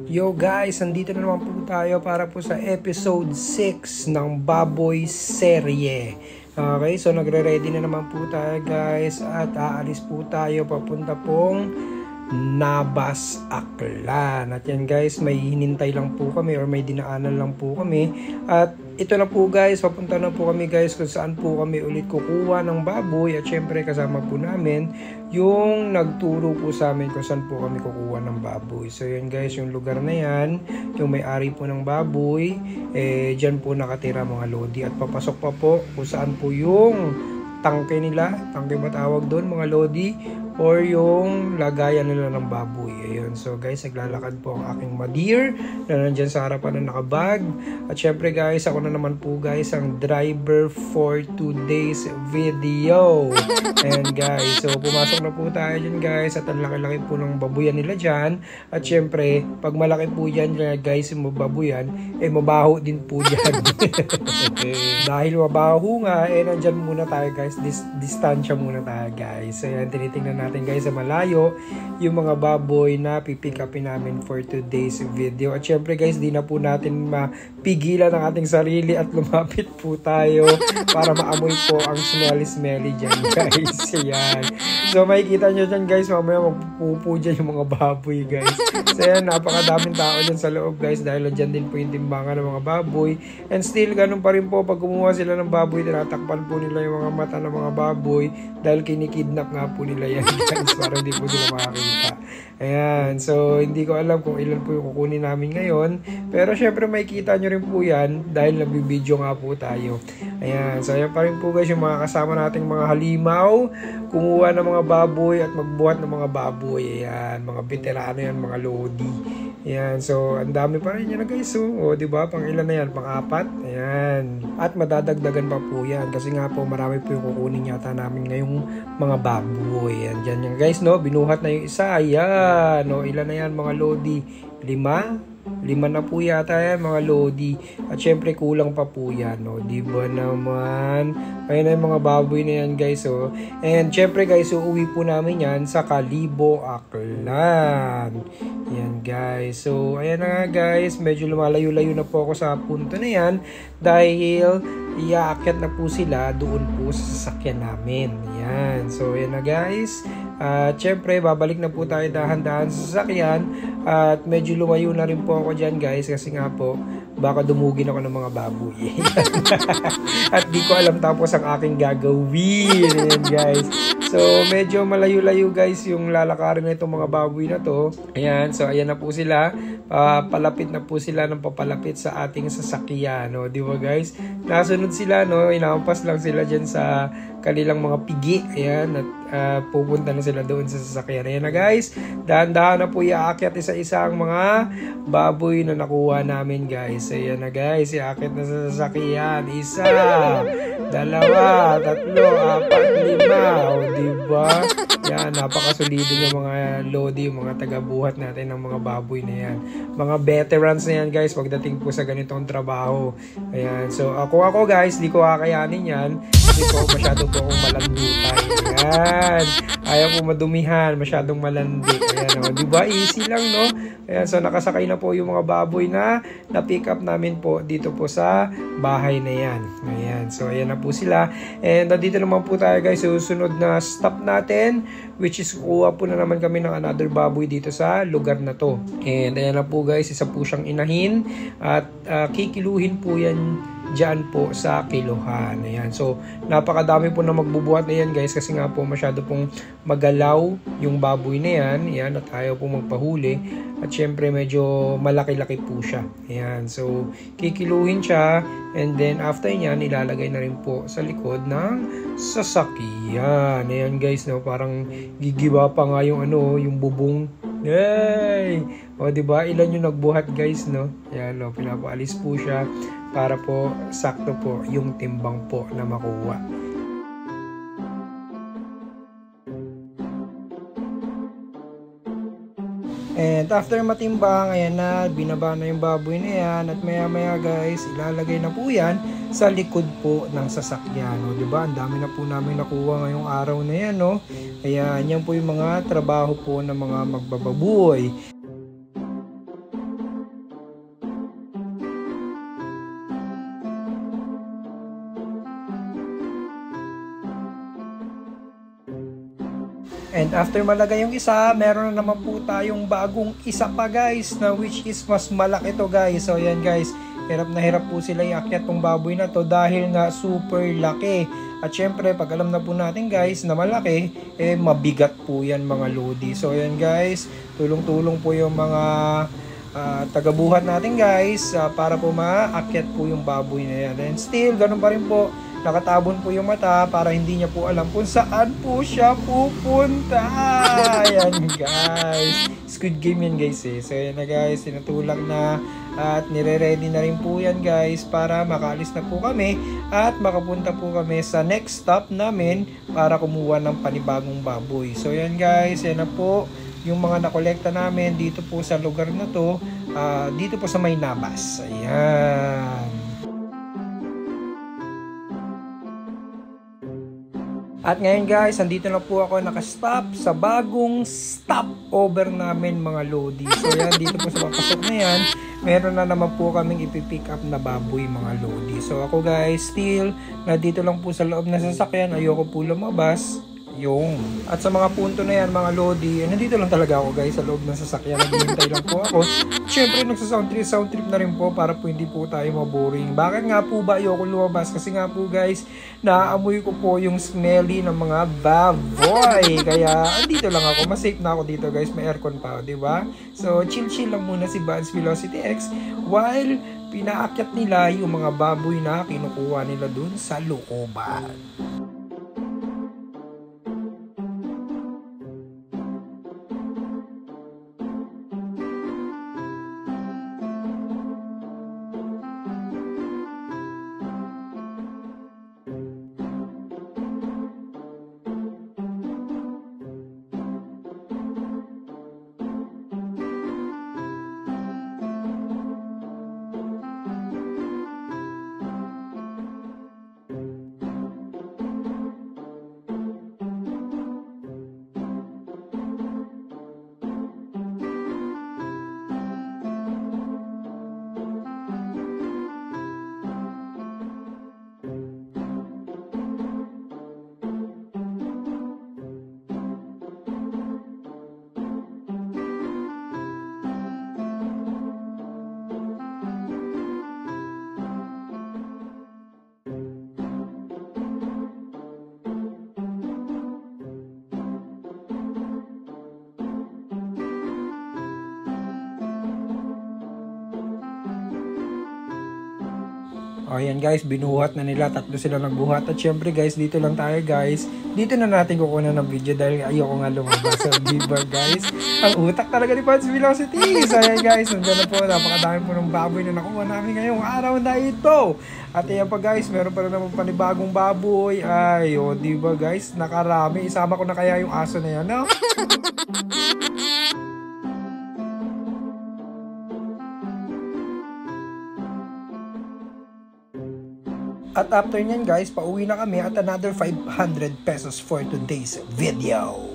Yo guys, andito na naman po tayo para po sa episode 6 ng Baboy Serye. Okay, so nagre-ready na naman po tayo guys at aalis po tayo papunta pong Nabas, Aklan. At yan guys, may hinintay lang po kami or may dinaanan lang po kami. At ito na po guys, papunta na po kami guys kung saan po kami ulit kukuha ng baboy. At syempre kasama po namin yung nagturo po sa amin kung saan po kami kukuha ng baboy. So yan guys, yung lugar na yan, yung may-ari po ng baboy, dyan po nakatira mga lodi. At papasok pa po kung saan po yung tangke nila, tangke matawag doon mga lodi, or yung lagayan nila ng baboy. Ayun. So guys, naglalakad po ang aking madeer na nandyan sa harapan na nakabag. At syempre guys, ako na naman po guys ang driver for today's video. And guys, so pumasok na po tayo dyan guys. At ang laki-laki po ng babuyan nila dyan. At syempre, pag malaki po dyan guys, yung babuyan, mabaho din po dyan. Dahil mabaho nga, nandyan muna tayo guys. Distansya muna tayo guys. So yan, tinitingnan natin guys sa malayo yung mga baboy na pipick upin namin for today's video. At syempre guys, di na po natin mapigilan ang ating sarili at lumapit po tayo para maamoy po ang smelly dyan guys. Yan. So makikita nyo dyan guys, mamaya magpupo dyan yung mga baboy guys. So yan, napakadaming tao dyan sa loob guys dahil dyan din po yung timbangan ng mga baboy. And still, ganun pa rin po pag kumuha sila ng baboy, tinatakpan po nila yung mga mata ng mga baboy dahil kinikidnap nga po nila yan guys para hindi po sila makakita. Ayan, so hindi ko alam kung ilan po yung kukunin namin ngayon, pero syempre makikita nyo rin po yan dahil nabibideo nga po tayo. Ayan, so ayan pa rin po guys yung mga kasama nating mga halimaw, kumuha ng mga baboy at magbuhat ng mga baboy. Ayan, mga veterano yan, mga lodi. Ayan, so ang dami pa rin yan guys. So, diba, pang ilan na yan? Pang-apat. Ayan. At madadagdagan pa po yan kasi nga po marami po yung kukunin yata namin ngayong mga baboy. Ayan, dyan yan guys, no? Binuhat na yung isa. Ayan, no? Ilan na yan mga lodi? 5 na po yata yan mga lodi. At syempre kulang pa po yan, no? Diba naman? Ayan na yung mga baboy na yan guys, oh. And syempre guys, uuwi po namin yan sa Kalibo, Aklan. Yan guys. So ayan na nga guys, medyo lumalayo-layo na po ako sa punto na yan dahil iaakyat na po sila doon po sa sasakyan namin. Yan. So ayan na guys. At syempre, babalik na po tayo dahan-dahan sa sasakyan. At medyo lumayo na rin po ako dyan guys kasi nga po, baka dumugin ako ng mga baboy. At di ko alam tapos ang aking gagawin. Ayan guys. So medyo malayo-layo guys yung lalakarin na itong mga baboy na to. Ayan, so ayan na po sila. Palapit na po sila ng papalapit sa ating sasakyan, no? Di ba guys? Nasunod sila, no? Inampas lang sila dyan sa kanilang mga pigi. Ayan, at pupunta na sila doon sa sasakyan. Ayan na guys, dahan-dahan na po iaakyat isa-isa ang mga baboy na nakuha namin guys. Ayan na guys, iaakyat na sa sasakyan. 1, 2, 3, 4, 5. O diba? Yan, napakasulido yung mga lodi, yung mga taga-buhat natin ng mga baboy na yan. Mga veterans na yan guys, pagdating po sa ganitong trabaho. Ayan, so ako guys, di ko kakayanin yan. Hindi po, masyado po akong malandutan. Ayan, ayaw po madumihan, masyadong malandi. Ayan, o, diba? Easy lang, no? Ayan, so nakasakay na po yung mga baboy na na-pick up namin po dito po sa bahay na yan. Ayan, so ayan na po sila. And dito naman po tayo guys, susunod na stop natin, which is kuha po na naman kami ng another baboy dito sa lugar na to. And ayan na po guys, isa po siyang inahin at kikiluhin po yan dyan po sa kiluhan. Ayan. So, napakadami po na magbubuhat na yan guys kasi nga po masyado pong magalaw yung baboy na yan. Ayan. At ayaw po magpahuli. At syempre medyo malaki-laki po siya. Ayan. So, kikiluhin siya and then after yan, ilalagay na rin po sa likod ng sasakyan. Ayan guys, no? Parang gigiba pa nga yung yung bubong. Yay! O, diba? Ilan yung nagbuhat guys, no? Ayan, no? Pinapaalis po siya para po sakto po yung timbang po na makuha. And after matimbang, ayan na, binaba na yung baboy na yan. At maya maya guys, ilalagay na po yan sa likod po ng sasakyan. No? Diba? Ang dami na po namin nakuha ngayong araw na yan. No? Kaya yan po yung mga trabaho po ng mga magbababoy. And after malagay yung isa, meron na naman po tayong bagong isa pa guys, na which is mas malaki to guys. So yan guys, hirap na hirap po sila iakyat tong baboy na to dahil nga super laki. At syempre pag alam na po natin guys na malaki, mabigat po yan mga lodi. So yan guys, tulong-tulong po yung mga tagabuhat natin guys, para po maakyat po yung baboy na yan. And still, ganun pa rin po, nakatabon po yung mata para hindi niya po alam kung saan po siya pupunta. Ayan guys, Squid Game yan guys eh. So yan na guys, tinutulak na at nire-ready na rin po yan guys para makaalis na po kami at makapunta po kami sa next stop namin para kumuha ng panibagong baboy. So yan guys, yan na po yung mga nakolekta namin dito po sa lugar na to, dito po sa Maynabas. Ayan. At ngayon guys, andito na po ako nakastop sa bagong stopover namin mga lodi. So yan, dito po sa papasok na yan, meron na naman po kaming ipipick up na baboy mga lodi. So ako guys, still, nandito lang po sa loob ng sasakyan, ayoko po lumabas. At sa mga punto na yan mga lodi, nandito lang talaga ako guys sa loob ng sasakyan, naghihintay lang po ako. Siyempre nagsa-sound trip na rin po para po hindi po tayo maboring. Bakit nga po ba ayoko lumabas? Kasi nga po guys, naaamoy ko po yung smelly ng mga baboy. Kaya andito lang ako, mas safe na ako dito guys, may aircon pa, di ba? So chill lang muna si Bud's Velocity X while pinaakyat nila yung mga baboy na kinukuha nila dun sa looban. O yan guys, binuhat na nila, tatlo sila nagbuhat. At syempre guys, dito lang tayo guys. Dito na natin kukunan ng video dahil ayoko nga lumabas. So diba guys, ang utak talaga ni Bud's Velocity. So yan guys, nandiyan na po, napakadami po ng baboy na nakuha namin ngayong araw na ito. At yan pa guys, meron pa rin naman panibagong baboy. Ay, o diba guys, nakarami. Isama ko na kaya yung aso na yan, no? At after nyan guys, pauwi na kami at another 500 pesos for today's video.